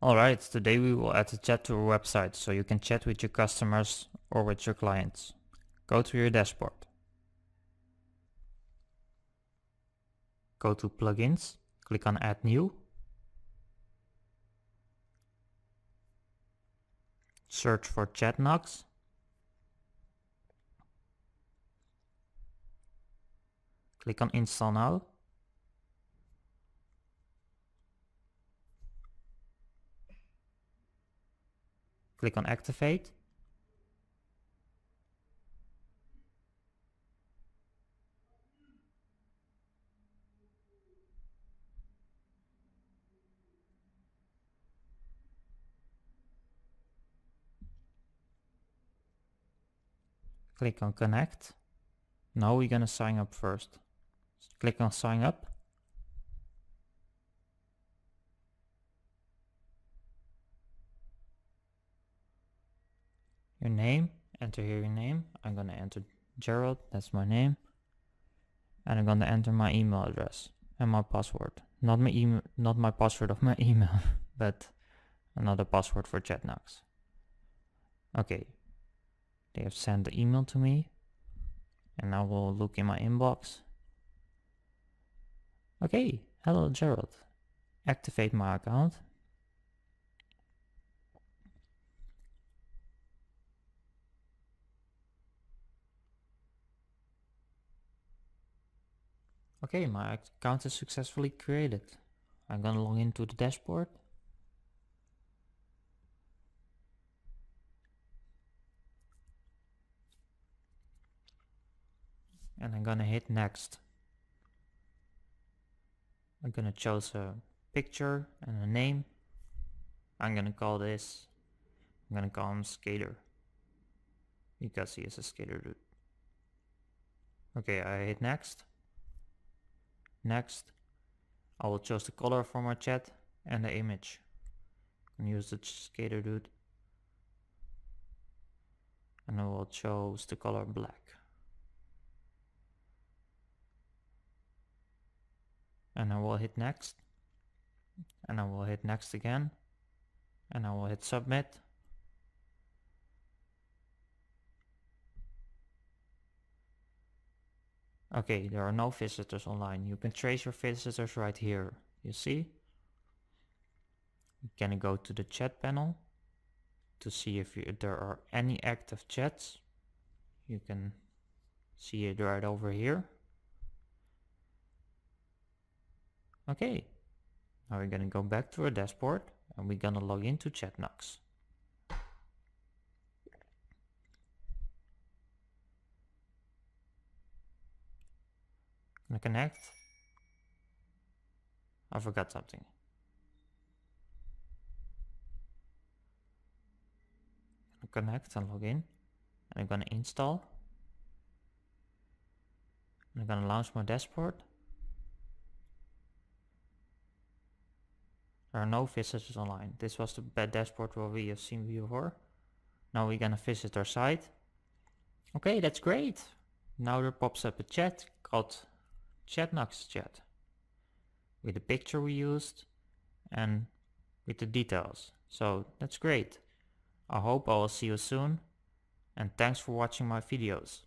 Alright, today we will add a chat to our website so you can chat with your customers or with your clients. Go to your dashboard. Go to Plugins, click on Add New. Search for Chatnox. Click on Install Now. Click on Activate. Click on Connect. Now we're gonna sign up first. Click on Sign Up. Your name, enter here your name. I'm gonna enter Gerald, that's my name. And I'm gonna enter my email address and my password. Not my email, not my password of my email, but another password for Chatnox. Okay, they have sent the email to me, and I will look in my inbox. Okay, hello Gerald. Activate my account. Okay, my account is successfully created. I'm gonna log into the dashboard. And I'm gonna hit next. I'm gonna choose a picture and a name. I'm gonna call him Skater, because he is a skater dude. Okay, I hit next. Next, I will choose the color for my chat and the image. And use the skater dude. And I will choose the color black. And I will hit next. And I will hit next again. And I will hit submit. Okay, there are no visitors online. You can trace your visitors right here. You see? You can go to the chat panel to see if there are any active chats. You can see it right over here. Okay, now we're gonna go back to our dashboard and we're gonna log into Chatnox. Gonna connect. I forgot something. Gonna connect and log in. And I'm gonna install. And I'm gonna launch my dashboard. There are no visitors online. This was the bad dashboard what we have seen before. Now we're gonna visit our site. Okay, that's great. Now there pops up a chat called Chatnox chat with the picture we used and with the details. So that's great. I hope I will see you soon, and thanks for watching my videos.